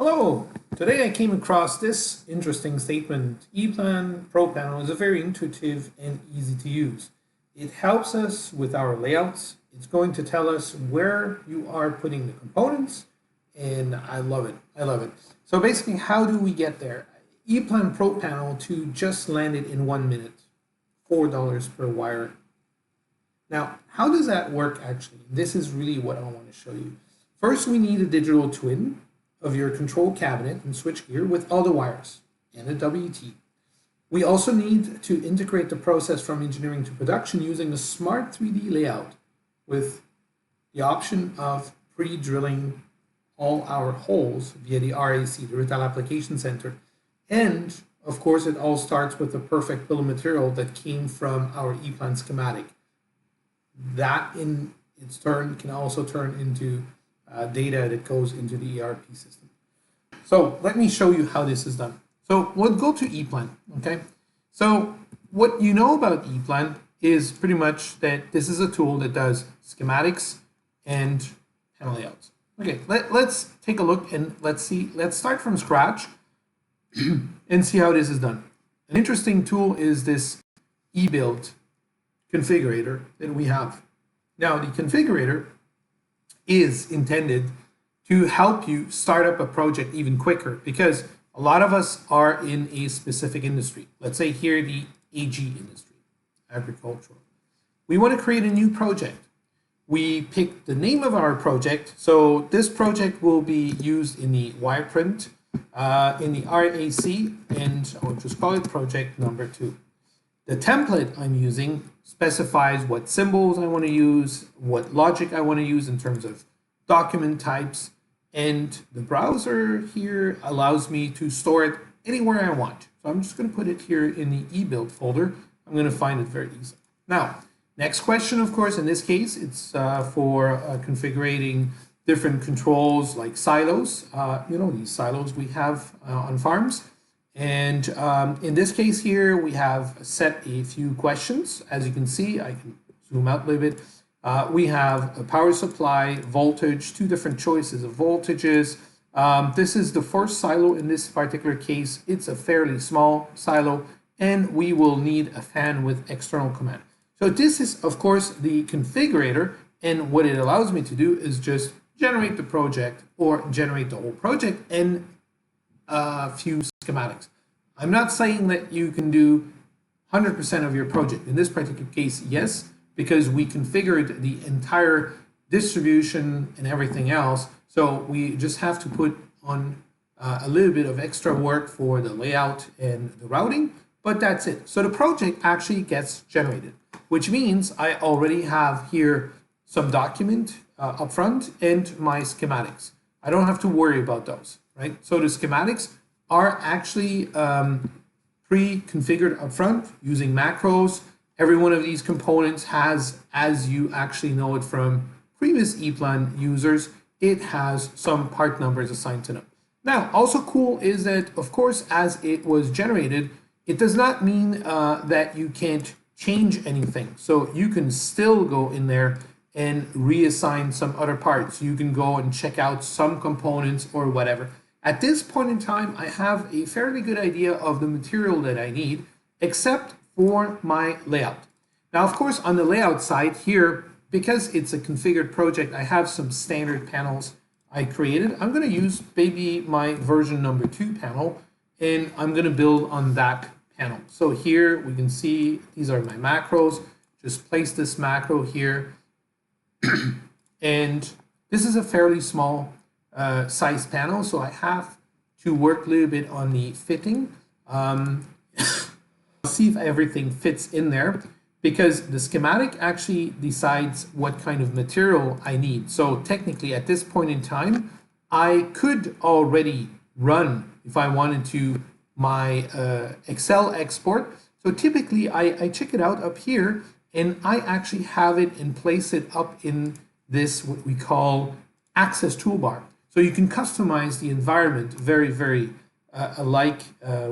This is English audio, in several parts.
Hello! Today I came across this interesting statement. EPLAN Pro Panel is a very intuitive and easy to use. It helps us with our layouts. It's going to tell us where you are putting the components, and I love it. I love it. So basically, how do we get there? EPLAN Pro Panel to just land it in 1 minute, $4 per wire. Now, how does that work actually? This is really what I want to show you. First, we need a digital twin of your control cabinet and switchgear with all the wires and a WT. We also need to integrate the process from engineering to production using a smart 3D layout with the option of pre-drilling all our holes via the RAC, the Rittal Application Center. And of course, it all starts with the perfect bill of material that came from our EPLAN schematic. That in its turn can also turn into data that goes into the ERP system. So let me show you how this is done. So we'll go to EPLAN, okay? So what you know about EPLAN is pretty much that this is a tool that does schematics and panel layouts. Okay, let's take a look and let's start from scratch and see how this is done. An interesting tool is this eBuild configurator that we have. Now the configurator is intended to help you start up a project even quicker because a lot of us are in a specific industry. Let's say here the AG industry, agricultural. We want to create a new project. We pick the name of our project. So this project will be used in the Wireprint, in the RAC, and I'll just call it project number 2. The template I'm using specifies what symbols I want to use, what logic I want to use in terms of document types, and the browser here allows me to store it anywhere I want. So I'm just going to put it here in the eBuild folder. I'm going to find it very easily. Now, next question, of course, in this case, it's for configuring different controls like silos. These silos we have on farms. And in this case here, we have set a few questions. As you can see, I can zoom out a little bit. We have a power supply, voltage, 2 different choices of voltages. This is the first silo in this particular case. It's a fairly small silo, and we will need a fan with external command. So this is, of course, the configurator, and what it allows me to do is just generate the project or generate the whole project and a few schematics. I'm not saying that you can do 100% of your project. In this particular case, yes, because we configured the entire distribution and everything else. So we just have to put on a little bit of extra work for the layout and the routing, but that's it. So the project actually gets generated, which means I already have here some document up front and my schematics. I don't have to worry about those, right? So the schematics are actually pre-configured up front using macros. Every one of these components has, as you actually know it from previous EPLAN users, it has some part numbers assigned to them. Now, also cool is that, of course, as it was generated, it does not mean that you can't change anything. So you can still go in there and reassign some other parts. You can go and check out some components or whatever. At this point in time, I have a fairly good idea of the material that I need, except for my layout. Now, of course, on the layout side here, because it's a configured project, I have some standard panels I created. I'm going to use maybe my version number 2 panel, and I'm going to build on that panel. So here we can see these are my macros. Just place this macro here. And this is a fairly small size panel, so I have to work a little bit on the fitting. See if everything fits in there, because the schematic actually decides what kind of material I need. So technically at this point in time, I could already run, if I wanted to, my Excel export. So typically I check it out up here, and I actually have it and place it up in this, what we call access toolbar. So you can customize the environment very, very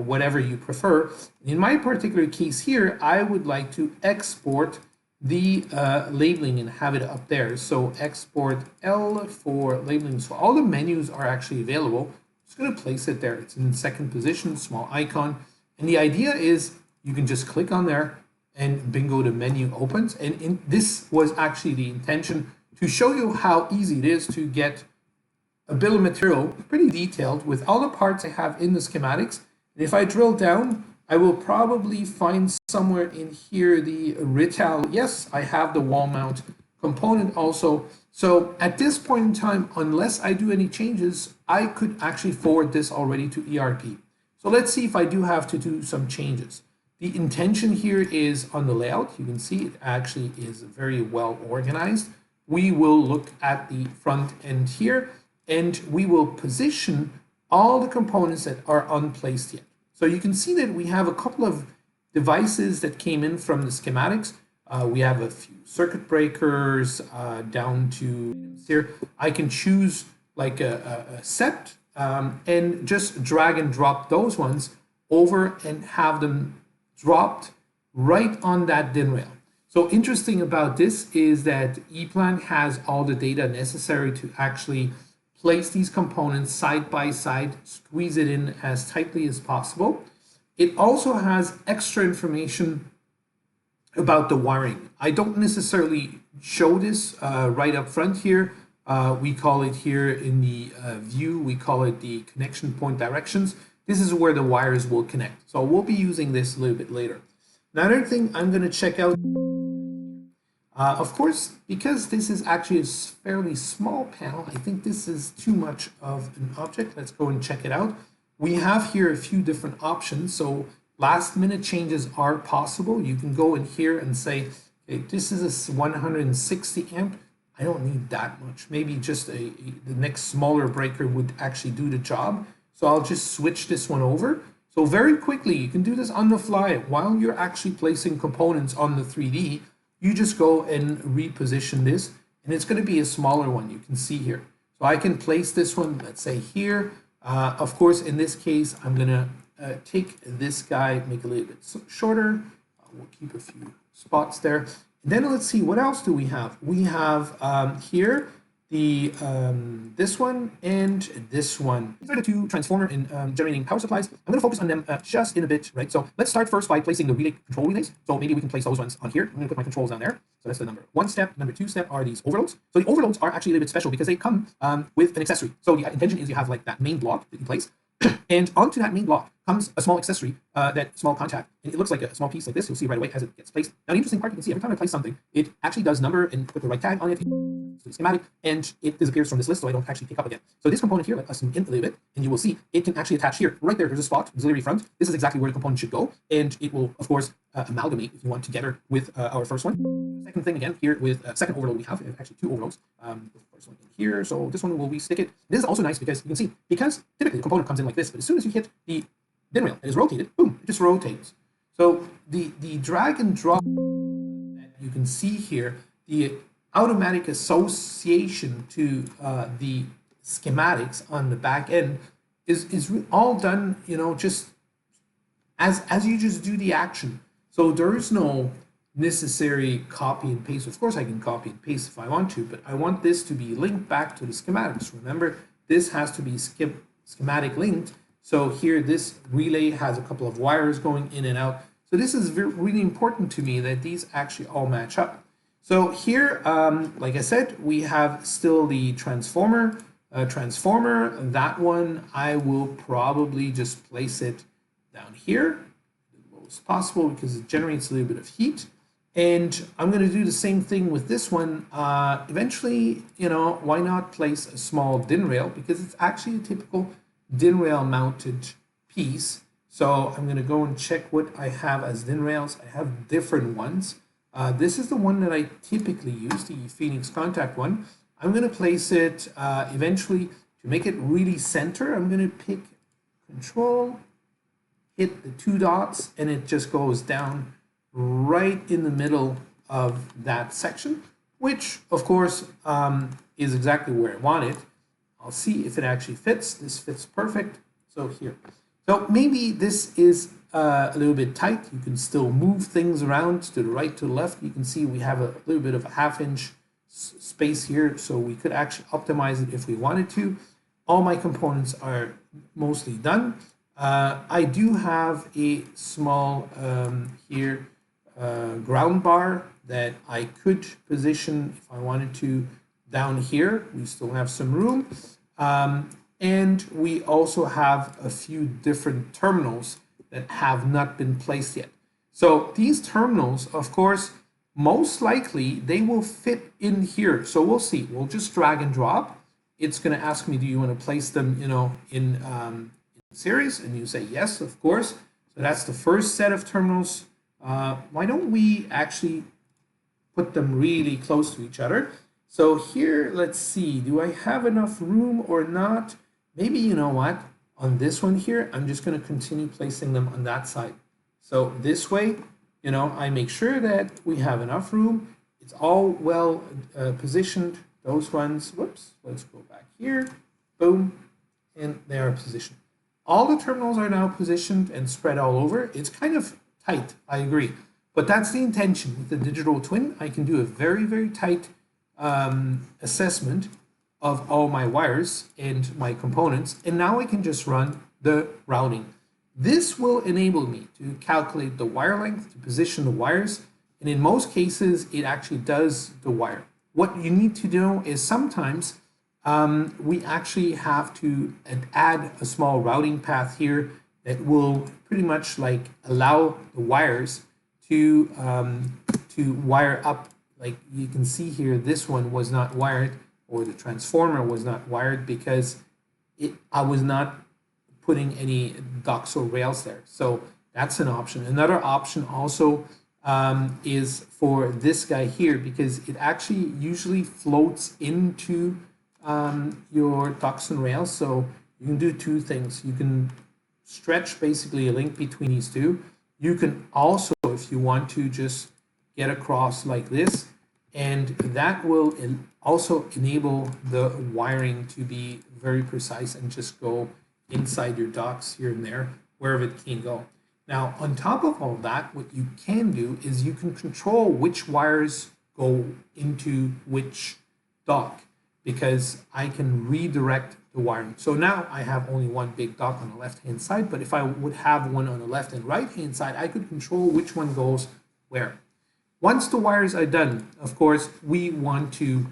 whatever you prefer. In my particular case here, I would like to export the labeling and have it up there. So export L for labeling. So all the menus are actually available. just going to place it there. It's in second position, small icon. And the idea is you can just click on there and bingo, the menu opens. And this was actually the intention to show you how easy it is to get a bill of material pretty detailed with all the parts I have in the schematics. And if I drill down, I will probably find somewhere in here the Rittal. Yes, I have the wall mount component also. So at this point in time, unless I do any changes, I could actually forward this already to ERP. So let's see if I do have to do some changes. The intention here is on the layout. You can see it actually is very well organized. We will look at the front end here, and we will position all the components that are unplaced yet. So you can see that we have a couple of devices that came in from the schematics. We have a few circuit breakers down to here. I can choose like a set and just drag and drop those ones over and have them dropped right on that DIN rail. So interesting about this is that EPLAN has all the data necessary to actually place these components side by side, squeeze it in as tightly as possible. It also has extra information about the wiring. I don't necessarily show this right up front here. We call it here in the view, we call it the connection point directions. This is where the wires will connect. So we'll be using this a little bit later. Another thing I'm going to check out, of course, because this is actually a fairly small panel, I think this is too much of an object. Let's go and check it out. We have here a few different options. So last minute changes are possible. You can go in here and say, okay, this is a 160 amp. I don't need that much. Maybe just the next smaller breaker would actually do the job. So I'll just switch this one over. So very quickly, you can do this on the fly while you're actually placing components on the 3D. You just go and reposition this, and it's going to be a smaller one. You can see here. So I can place this one, let's say here. Of course, in this case, I'm going to take this guy, make it a little bit shorter. We'll keep a few spots there. And then let's see, what else do we have? We have here the this one and this one. These are the two transformer and generating power supplies. I'm going to focus on them just in a bit, right? So let's start first by placing the relay control relays. So maybe we can place those ones on here. I'm going to put my controls down there. So that's the number one step. Number two step are these overloads. So the overloads are actually a little bit special because they come with an accessory. So the intention is you have like that main block that you place. And onto that main block comes a small accessory, that small contact. And it looks like a small piece like this. You'll see right away as it gets placed. Now, the interesting part, you can see every time I place something, it actually does number and put the right tag on it, the schematic, and it disappears from this list, so I don't actually pick up again. So this component here, let us zoom in a little bit, and you will see it can actually attach here. Right there, there's a spot, auxiliary front. This is exactly where the component should go, and it will, of course, amalgamate, if you want, together with our first one. Second thing, again, here with second overload we have actually two overloads. The first one in here, so this one will we stick it. This is also nice because you can see, because typically the component comes in like this, but as soon as you hit the DIN rail and is rotated, boom, it just rotates. So the drag and drop that you can see here, the automatic association to the schematics on the back end is all done, you know, just as you just do the action. So there is no necessary copy and paste. Of course I can copy and paste if I want to, but I want this to be linked back to the schematics. Remember, this has to be schematic linked. So here this relay has a couple of wires going in and out. So this is really important to me that these actually all match up. So here, like I said, we have still the transformer. That one, I will probably just place it down here as low as possible because it generates a little bit of heat. And I'm going to do the same thing with this one. Eventually, you know, why not place a small DIN rail, because it's actually a typical DIN rail mounted piece. So I'm going to go and check what I have as DIN rails. I have different ones. This is the one that I typically use, the Phoenix Contact one. I'm going to place it eventually to make it really center. I'm going to pick Control, hit the two dots, and it just goes down right in the middle of that section, which of course is exactly where I want it. I'll see if it actually fits. This fits perfect. So here. So maybe this is a little bit tight. You can still move things around to the right, to the left. You can see we have a little bit of a 1/2 inch space here, so we could actually optimize it if we wanted to. all my components are mostly done. I do have a small here ground bar that I could position if I wanted to down here. We still have some room. And we also have a few different terminals that have not been placed yet. So these terminals, of course, most likely they will fit in here. So we'll see. We'll just drag and drop. It's going to ask me, do you want to place them, in series? And you say yes, of course. So that's the first set of terminals. Why don't we actually put them really close to each other? So here, let's see, do I have enough room or not? Maybe, you know what, on this one here, I'm just going to continue placing them on that side. So this way, I make sure that we have enough room. It's all well positioned. Those ones, whoops, let's go back here, boom, and they are positioned. All the terminals are now positioned and spread all over. It's kind of tight, I agree. But that's the intention. With the digital twin, I can do a very, very tight assessment of all my wires and my components. And now I can just run the routing. This will enable me to calculate the wire length, to position the wires. And in most cases, it actually does the wire. What you need to do is sometimes we actually have to add a small routing path here that will pretty much like allow the wires to wire up. Like you can see here, this one was not wired, or the transformer was not wired because I was not putting any ducts or rails there. So that's an option. Another option also is for this guy here, because it actually usually floats into your ducts and rails. So you can do two things. You can stretch basically a link between these two. You can also, if you want to, just get across like this, and that will also enable the wiring to be very precise and just go inside your ducts here and there, wherever it can go. Now, on top of all that, what you can do is you can control which wires go into which duct, because I can redirect the wiring. So now I have only one big duct on the left-hand side, but if I would have one on the left and right-hand side, I could control which one goes where. Once the wires are done, of course, we want to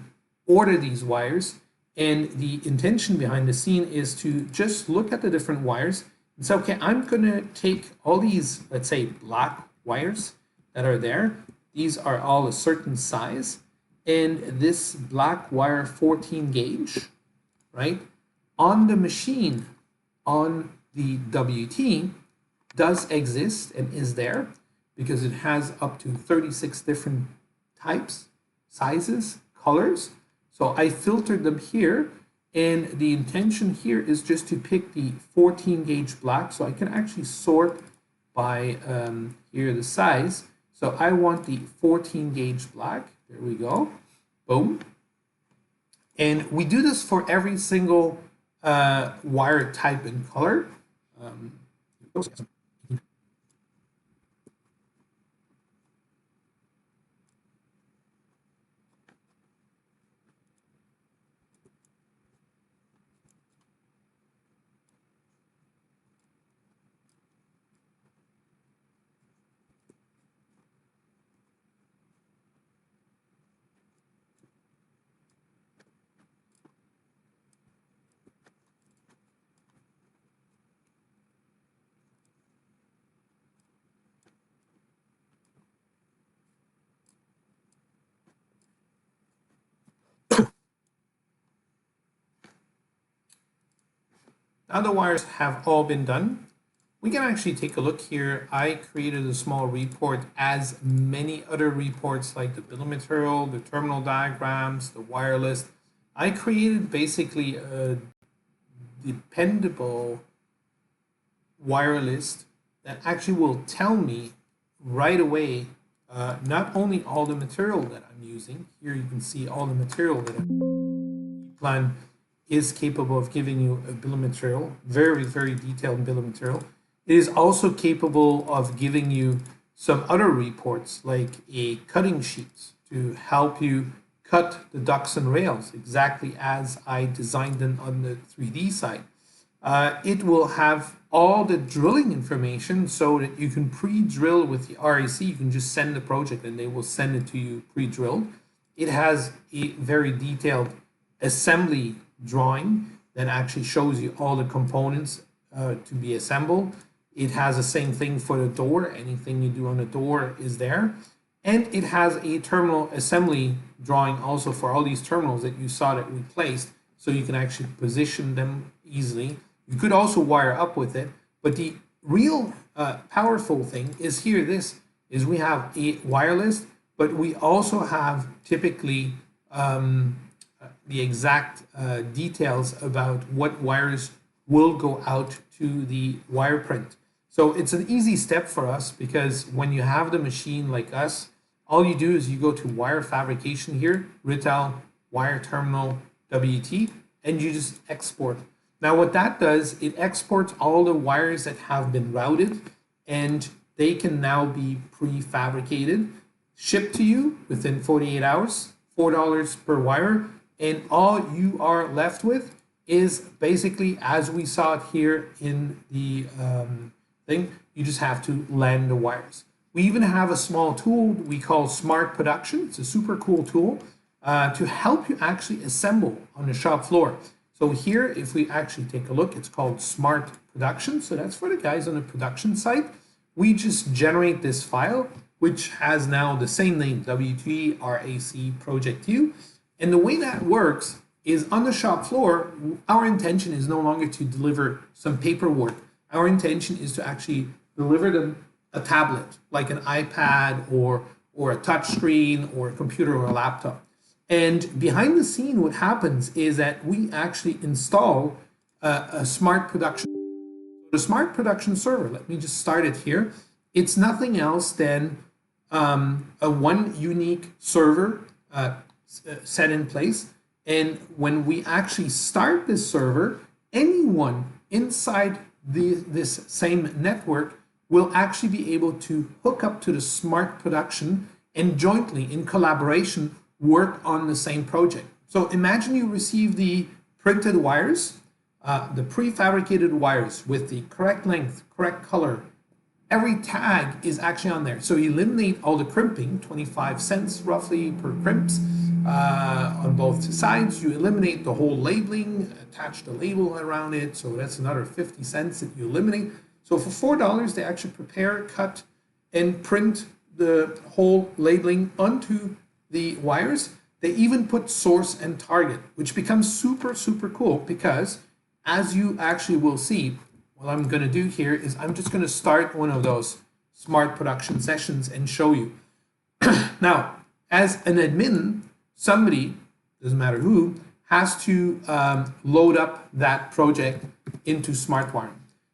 order these wires, and the intention behind the scene is to just look at the different wires and say, okay, I'm going to take all these, let's say, black wires that are there. These are all a certain size, and this black wire 14 gauge, right, on the machine, on the WT, does exist and is there, because it has up to 36 different types, sizes, colors. So I filtered them here, and the intention here is just to pick the 14 gauge black. So I can actually sort by here the size. So I want the 14 gauge black. There we go. Boom. And we do this for every single wire type and color. Now the wires have all been done. We can actually take a look here. I created a small report, as many other reports like the bill of material, the terminal diagrams, the wire list. I created basically a dependable wire list that actually will tell me right away not only all the material that I'm using. Here you can see all the material that EPLAN is capable of giving you a bill of material, very, very detailed bill of material. It is also capable of giving you some other reports like a cutting sheet to help you cut the ducts and rails exactly as I designed them on the 3D side. It will have all the drilling information so that you can pre-drill with the RAC. You can just send the project and they will send it to you pre-drilled. It has a very detailed assembly drawing that actually shows you all the components to be assembled. It has the same thing for the door. Anything you do on the door is there. And it has a terminal assembly drawing also for all these terminals that you saw that we placed, so you can actually position them easily. You could also wire up with it, but the real powerful thing is here. This is we have a wireless, but we also have typically the exact details about what wires will go out to the Wireprint. So it's an easy step for us, because when you have the machine like us, all you do is you go to wire fabrication here, Rittal wire terminal WT, and you just export. Now what that does, it exports all the wires that have been routed, and they can now be prefabricated, shipped to you within 48 hours, $4 per wire, and all you are left with is basically, as we saw it here in the thing, you just have to land the wires. We even have a small tool we call Smart Production. It's a super cool tool to help you actually assemble on the shop floor. So here, if we actually take a look, it's called Smart Production. So that's for the guys on the production side. We just generate this file, which has now the same name, W3RAC Project 2. And the way that works is on the shop floor, our intention is no longer to deliver some paperwork. Our intention is to actually deliver them a tablet, like an iPad or a touch screen or a computer or a laptop. And behind the scene, what happens is that we actually install a smart production. The smart production server, let me just start it here. It's nothing else than a one unique server set in place. And when we actually start this server, anyone inside this same network will actually be able to hook up to the smart production and jointly, in collaboration, work on the same project. So imagine you receive the printed wires, the prefabricated wires with the correct length, correct color. Every tag is actually on there. So you eliminate all the crimping, 25 cents roughly per crimps on both sides. You eliminate the whole labeling, attach the label around it. So that's another 50 cents that you eliminate. So for $4, they actually prepare, cut, and print the whole labeling onto the wires. They even put source and target, which becomes super, super cool, because as you actually will see, what I'm going to do here is I'm just going to start one of those smart production sessions and show you. Now, as an admin, somebody, doesn't matter who, has to load up that project into SmartWire.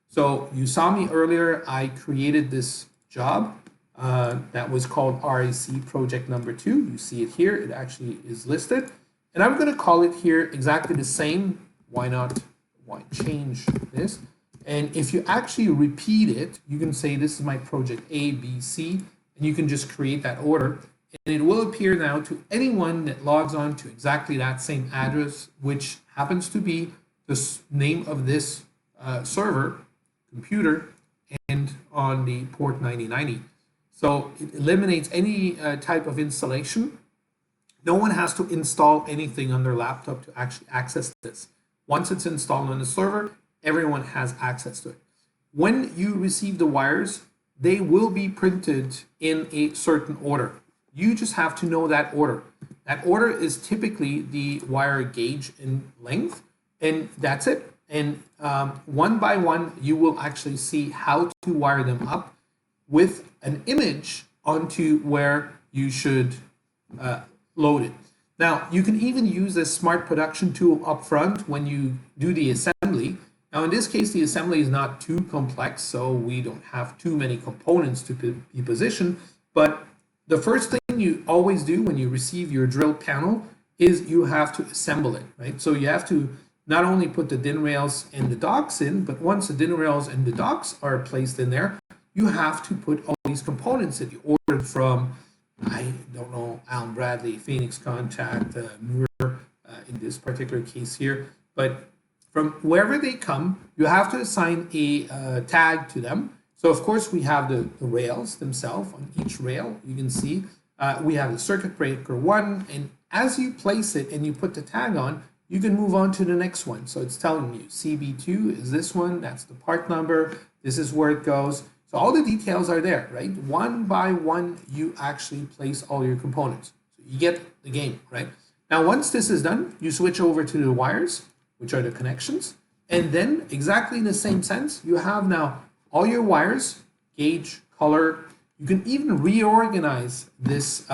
So you saw me earlier, I created this job that was called RAC project number 2. You see it here, it actually is listed. And I'm going to call it here exactly the same. Why not? Why change this? And if you actually repeat it, you can say this is my project A, B, C, and you can just create that order. And it will appear now to anyone that logs on to exactly that same address, which happens to be the name of this server, computer, and on the port 9090. So it eliminates any type of installation. No one has to install anything on their laptop to actually access this. Once it's installed on the server, everyone has access to it. When you receive the wires, they will be printed in a certain order. You just have to know that order. That order is typically the wire gauge and length, and that's it. And one by one, you will actually see how to wire them up with an image onto where you should load it. Now, you can even use this smart production tool up front when you do the assembly. Now, in this case, the assembly is not too complex, so we don't have too many components to be positioned. But the first thing you always do when you receive your drill panel is you have to assemble it, right? So you have to not only put the DIN rails and the docks in, but once the DIN rails and the docks are placed in there, you have to put all these components that you ordered from I don't know, Alan Bradley, Phoenix Contact, Moore, in this particular case here. But from wherever they come, you have to assign a tag to them. So of course we have the rails themselves. On each rail, you can see we have the circuit breaker 1, and as you place it and you put the tag on, you can move on to the next one. So it's telling you CB2 is this one, that's the part number, this is where it goes. So all the details are there, right? One by one, you actually place all your components. So you get the game, right? Now, once this is done, you switch over to the wires, which are the connections. And then exactly in the same sense, you have now all your wires, gauge, color. You can even reorganize this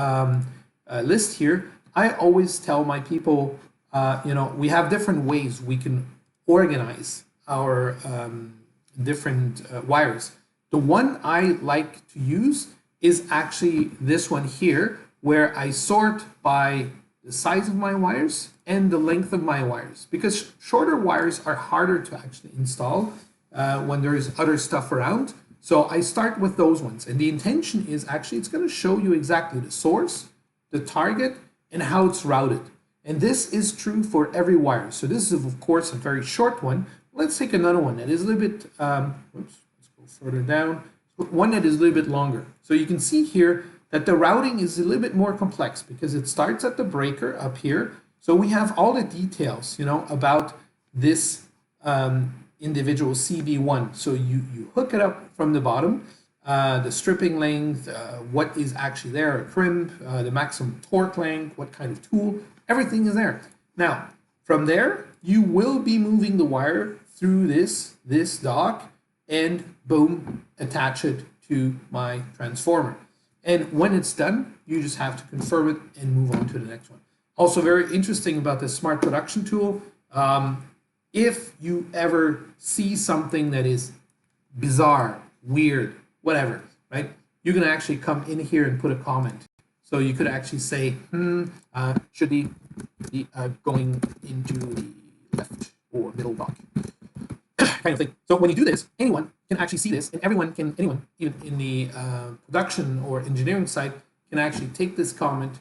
list here. I always tell my people, we have different ways we can organize our different wires. The one I like to use is actually this one here, where I sort by the size of my wires and the length of my wires, because shorter wires are harder to actually install when there's other stuff around. So I start with those ones, and the intention is actually it's going to show you exactly the source, the target, and how it's routed. And this is true for every wire. So this is of course a very short one. Let's take another one that is a little bit, let's go further down, one that is a little bit longer. So you can see here that the routing is a little bit more complex because it starts at the breaker up here. So we have all the details, about this individual CB1. So you hook it up from the bottom, the stripping length, what is actually there, a crimp, the maximum torque length, what kind of tool, everything is there. Now, from there, you will be moving the wire through this dock and boom, attach it to my transformer. And when it's done, you just have to confirm it and move on to the next one. Also very interesting about this smart production tool, if you ever see something that is bizarre, weird, whatever, right? You can actually come in here and put a comment. So you could actually say, should be going into the left or middle dock, kind of thing. So when you do this, anyone can actually see this, and anyone, even in the production or engineering side, can actually take this comment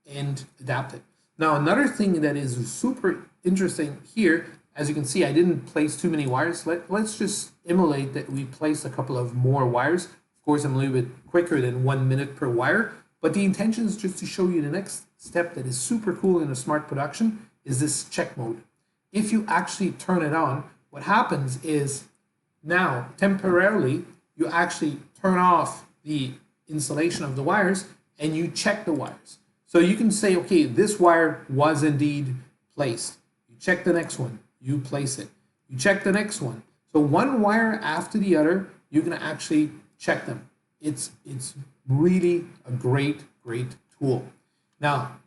and adapt it. Now, another thing that is super interesting here, as you can see, I didn't place too many wires. Let's just emulate that we placed a couple of more wires. Of course, I'm a little bit quicker than 1 minute per wire, but the intention is just to show you the next step that is super cool in a smart production is this check mode. If you actually turn it on, what happens is now temporarily you actually turn off the installation of the wires and you check the wires. So you can say, okay, this wire was indeed placed. You check the next one, you place it. You check the next one. So one wire after the other, you can actually check them. It's really a great tool. Now,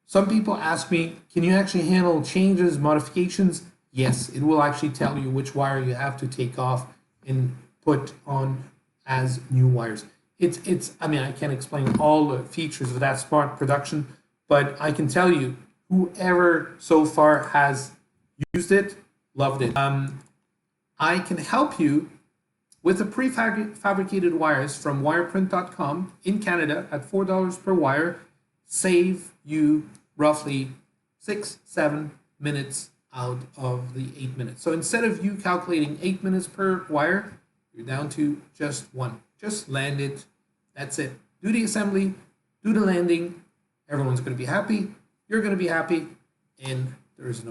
some people ask me, can you actually handle changes, modifications? Yes, it will actually tell you which wire you have to take off and put on as new wires. I mean, I can't explain all the features of that smart production, but I can tell you, whoever so far has used it, loved it. I can help you with the prefabricated wires from wireprint.com in Canada at $4 per wire, save you roughly 6-7 minutes out of the 8 minutes. So instead of you calculating 8 minutes per wire, you're down to just one. Just land it. That's it. Do the assembly, do the landing. Everyone's going to be happy. You're going to be happy, and there is an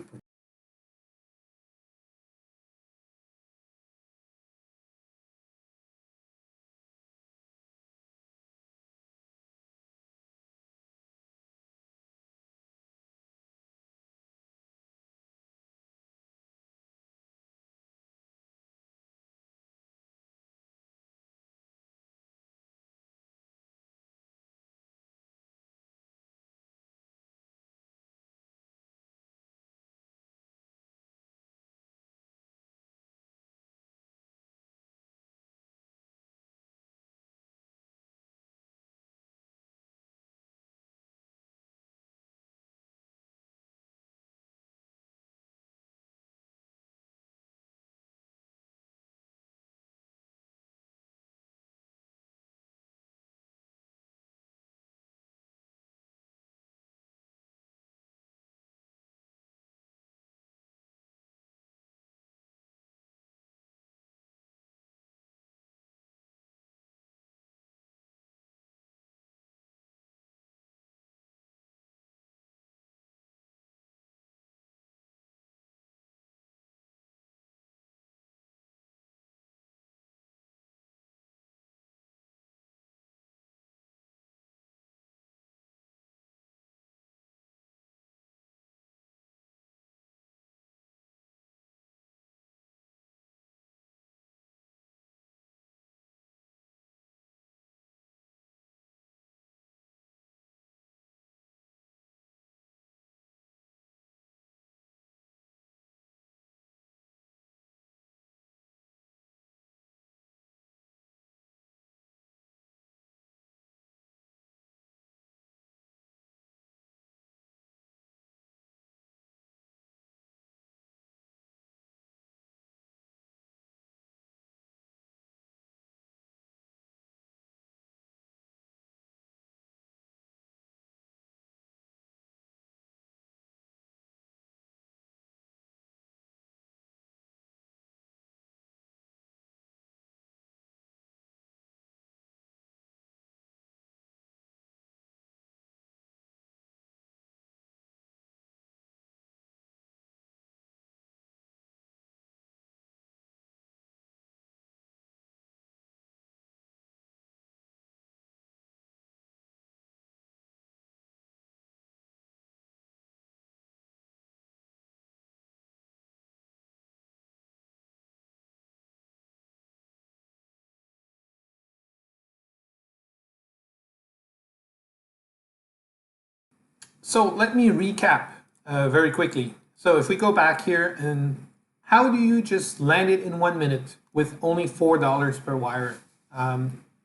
So let me recap very quickly. So if we go back here, and how do you just land it in 1 minute with only $4 per wire?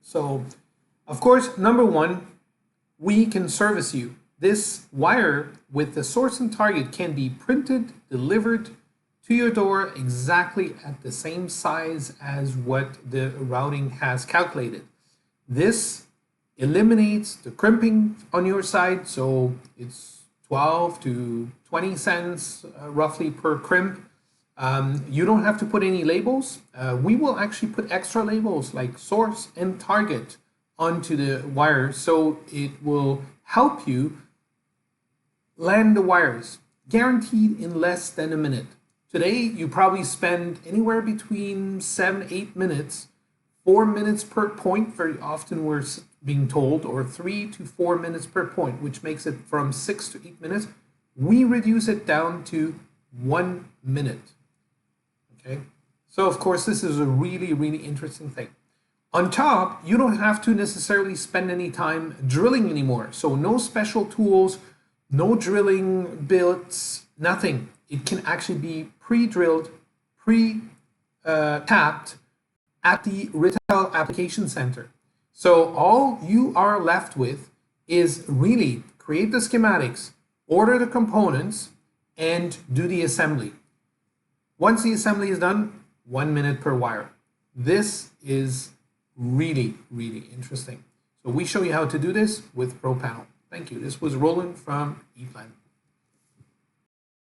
So of course, number one, we can service you. This wire with the source and target can be printed, delivered to your door exactly at the same size as what the routing has calculated. This eliminates the crimping on your side, so it's 12 to 20 cents roughly per crimp. You don't have to put any labels. We will actually put extra labels like source and target onto the wire, so it will help you land the wires, guaranteed in less than a minute. Today, you probably spend anywhere between 7-8 minutes, 4 minutes per point, very often we're being told, or 3 to 4 minutes per point, which makes it from 6 to 8 minutes. We reduce it down to 1 minute. Okay, so of course, this is a really, really interesting thing. On top, you don't have to necessarily spend any time drilling anymore. So no special tools, no drilling bits, nothing. It can actually be pre-drilled, pre-tapped at the Rittal Application Center. So all you are left with is really create the schematics, order the components, and do the assembly. Once the assembly is done, 1 minute per wire. This is really, really interesting. So we show you how to do this with ProPanel. Thank you. This was Roland from EPLAN.